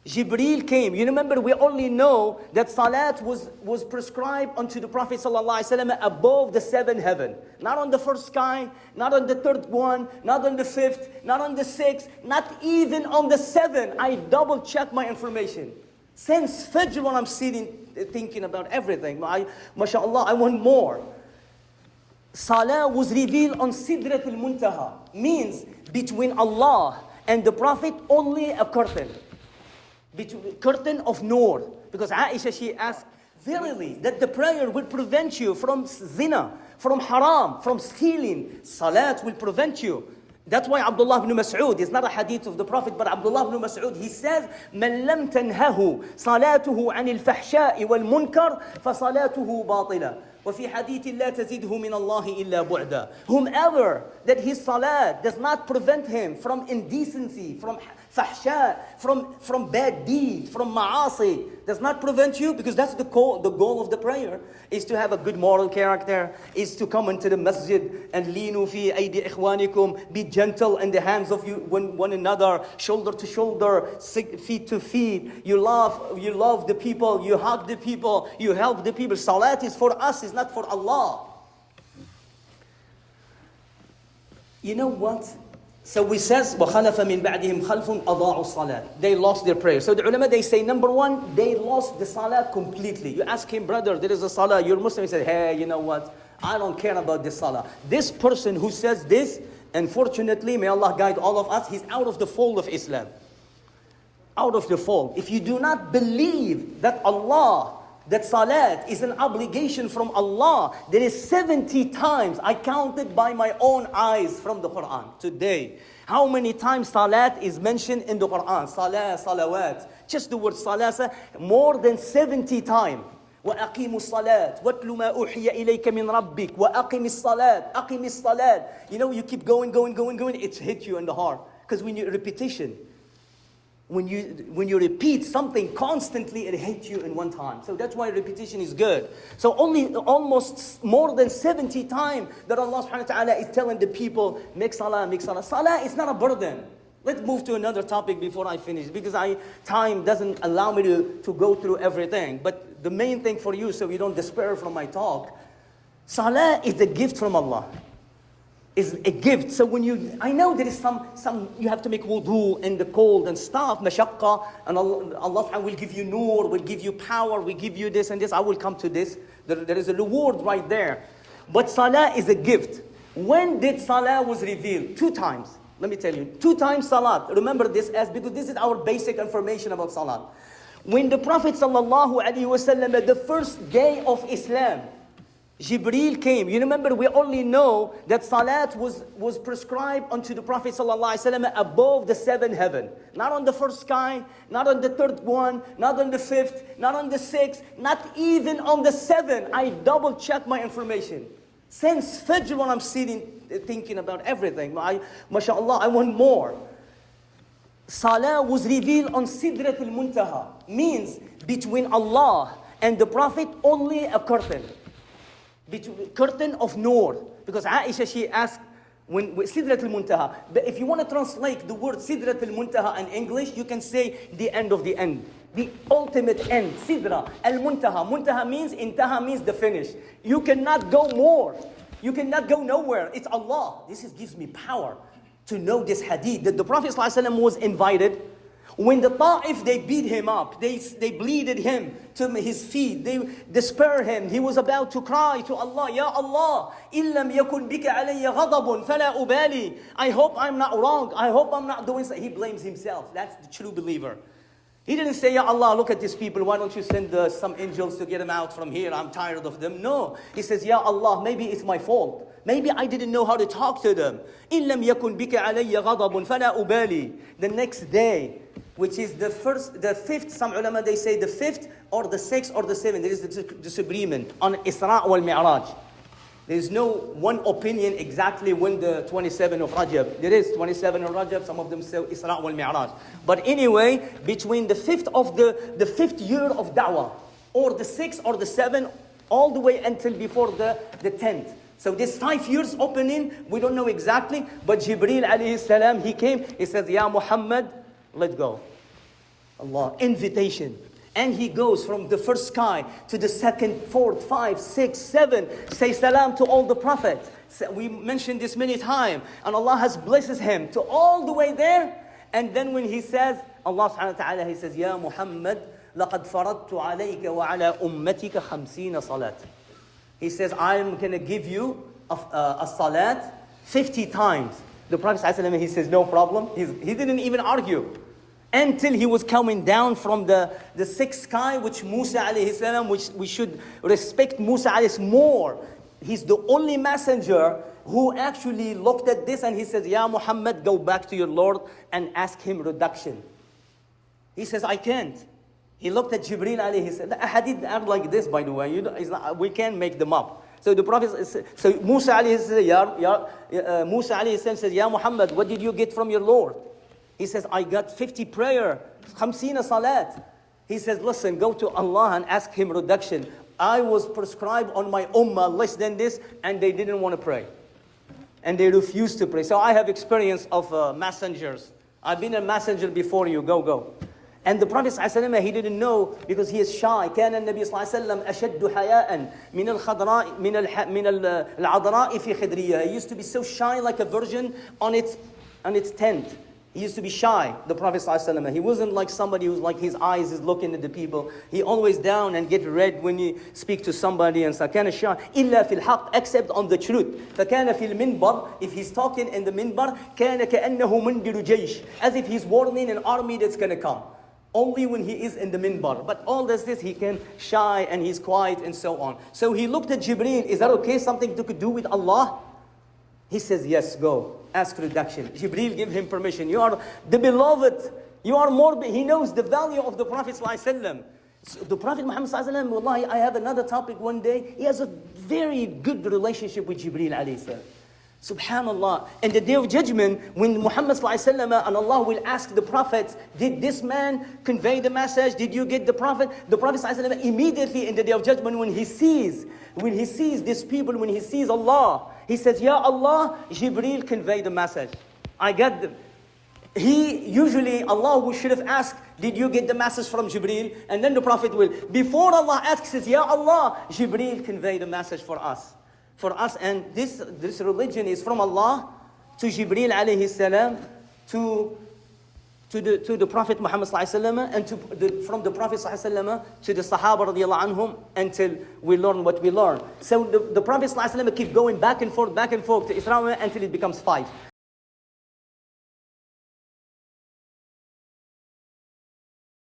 Jibreel came. You remember, we only know that salat was prescribed unto the Prophet ﷺ above the seventh heaven. Not on the first sky, not on the third one, not on the fifth, not on the sixth, not even on the seventh. I double check my information. Since Fajr when I'm sitting thinking about everything, mashallah, I want more. Salah was revealed on Sidrat al-Muntaha. Means between Allah and the Prophet only a curtain. Curtain of NOOR. Because Aisha, she asked, verily, that the prayer will prevent you from zina, from haram, from stealing. Salat will prevent you. That's why Abdullah ibn Mas'ud, it's not a hadith of the Prophet, but Abdullah ibn Mas'ud, he says, مَنْ لَمْ تَنْهَهُ صَلَاتُهُ عَنِ الْفَحْشَاءِ وَالْمُنْكَرِ فَصَلَاتُهُ بَاطِلَةٌ وَفِي حَدِيثٍ لَا تَزِدْهُ مِنَ اللَّهِ إِلَّا بُعْدًا. Whomever that his salat does not prevent him from indecency, from fahsha, from bad deeds, from ma'asi, does not prevent you, because that's the goal of the prayer, is to have a good moral character, is to come into the masjid and leanu fi aydi ikhwanikum, be gentle in the hands of you one another, shoulder to shoulder, feet to feet. You love the people, you hug the people, you help the people. Salat is for us, it's not for Allah. You know what? So we says, وَخَلَفَ مِنْ بَعْدِهِمْ خَلْفٌ أَضَاعُوا الصَّلَاةِ. They lost their prayer. So the ulama, they say, number one, they lost the salah completely. You ask him, brother, there is a salah, you're Muslim. He said, hey, you know what? I don't care about this salah. This person who says this, unfortunately, may Allah guide all of us, he's out of the fold of Islam. Out of the fold. If you do not believe that that salat is an obligation from Allah, there is 70 times, I counted by my own eyes from the Quran today. How many times salat is mentioned in the Quran? Salah, salawat. Just the word salah, more than 70 times. وَأَقِيمُوا الصَّلَاةِ وَاتْلُ مَا أُوحِيَ إِلَيْكَ مِنْ رَبِّكَ وَأَقِمِ الصَّلَاةِ أَقِمِ الصَّلَاةِ. You know, you keep going, it hits you in the heart. Because when you repetition, when you repeat something constantly, it hits you in one time. So that's why repetition is good. So almost more than 70 times that Allah subhanahu wa ta'ala is telling the people, make salah, make salah. Salah is not a burden. Let's move to another topic before I finish, because time doesn't allow me to go through everything. But the main thing for you, so you don't despair from my talk, salah is a gift from Allah. Is a gift. So I know there is some you have to make wudu in the cold and stuff, mashaqqa, and Allah will give you noor, will give you power, will give you this and this. I will come to this. There is a reward right there. But salah is a gift. When did salah was revealed? 2 times. Let me tell you. 2 times salat. Remember this because this is our basic information about salat. When the Prophet ﷺ, the first day of Islam, Jibreel came. You remember, we only know that salat was prescribed unto the Prophet ﷺ above the seventh heaven. Not on the first sky, not on the third one, not on the fifth, not on the sixth, not even on the seventh. I double check my information. Since Fajr when I'm sitting thinking about everything, mashallah, I want more. Salah was revealed on Sidrat al-Muntaha. Means between Allah and the Prophet only a curtain. Curtain of NOOR. Because Aisha, she asked, when Sidrat al-Muntaha. But if you want to translate the word Sidrat al-Muntaha in English, you can say the end of the end. The ultimate end. Sidra al-Muntaha. Muntaha means, intaha means the finish. You cannot go more. You cannot go nowhere. It's Allah. This gives me power to know this hadith. That the Prophet ﷺ was invited. When the Ta'if, they beat him up, they bleeded him to his feet, they despair him. He was about to cry to Allah, Ya Allah, illam yakun bika alayya ghadabun fala ubali. I hope I'm not wrong. I hope I'm not doing so. He blames himself. That's the true believer. He didn't say, Ya Allah, look at these people. Why don't you send some angels to get them out from here? I'm tired of them. No. He says, Ya Allah, maybe it's my fault. Maybe I didn't know how to talk to them. إِلَّمْ يَكُنْ بِكَ عَلَيَّ غَضَبٌ فَلَا أُبَالِي. The next day, which is the 5th, some ulama, they say the 5th or the 6th or the 7th. There is a disagreement on Isra wal Mi'raj. There is no one opinion exactly when the 27th of Rajab. There is 27th of Rajab, some of them say Isra wal Mi'raj. But anyway, between the 5th of the 5th year of Da'wah, or the 6th or the 7th, all the way until before the 10th. So this 5 years opening, we don't know exactly, but Jibreel alayhi salam, he came, he says, Ya Muhammad, let's go. Allah, invitation. And he goes from the first sky to the second, fourth, 5, 6, 7. Say salam to all the prophets. We mentioned this many times. And Allah has blessed him to all the way there. And then when he says, Allah subhanahu wa ta'ala, he says, Ya Muhammad, لَقَدْ فَرَضْتُ عَلَيْكَ وَعَلَىٰ أُمَّتِكَ 50 صَلَاة. He says, I'm going to give you a salat 50 times. The Prophet ﷺ, he says, no problem. He didn't even argue. Until he was coming down from the sixth sky, which Musa alayhi salam, which we should respect Musa alayhi more. He's the only messenger who actually looked at this and he says, Ya Muhammad, go back to your Lord and ask him reduction. He says, I can't. He looked at Jibreel alayhi salam. The hadith are like this, by the way. We can't make them up. So the Prophet, so Musa alayhi salam, Musa alayhi salam says, Ya Muhammad, what did you get from your Lord? He says, I got 50 prayer, 50 salat. He says, listen, go to Allah and ask him reduction. I was prescribed on my ummah less than this, and they didn't want to pray. And they refused to pray. So I have experience of messengers. I've been a messenger before you, go. And the Prophet ﷺ, he didn't know because he is shy. كان النبي صلى الله عليه وسلم أشد حياء من الخضراء من العذراء في خدرية. He used to be so shy like a virgin on its tent. He used to be shy, the Prophet ﷺ. He wasn't like somebody who's like his eyes is looking at the people. He always down and get red when you speak to somebody and say, كان shy إلا في الحق, except on the truth. فكان في المنبر, if he's talking in the minbar, كان كأنه منذر جيش, as if he's warning an army that's going to come. Only when he is in the minbar. But all this, he can shy and he's quiet and so on. So he looked at Jibreel, is that okay, something to do with Allah? He says, yes, go. Ask reduction. Jibreel give him permission. You are the beloved. You are more, he knows the value of the Prophet ﷺ. So the Prophet Muhammad ﷺ, wallahi, I have another topic one day. He has a very good relationship with Jibreel alayhi salam. Subhanallah. And the day of judgment, when Muhammad ﷺ and Allah will ask the Prophet, did this man convey the message? Did you get the Prophet? The Prophet ﷺ immediately in the day of judgment, when he sees these people, when he sees Allah, he says, Ya Allah, Jibreel conveyed the message. I got them. Usually Allah should have asked, did you get the message from Jibreel? And then the Prophet will, before Allah asks, says, Ya Allah, Jibreel conveyed the message for us. And this religion is from Allah to Jibreel alayhi salam to the Prophet Muhammad sallallahu alaihi wasallam, and from the Prophet sallallahu alaihi wasallam to the Sahaba radiallahu anhum, until we learn what we learn. So the Prophet sallallahu alaihi wasallam keep going back and forth to Isra until it becomes 5.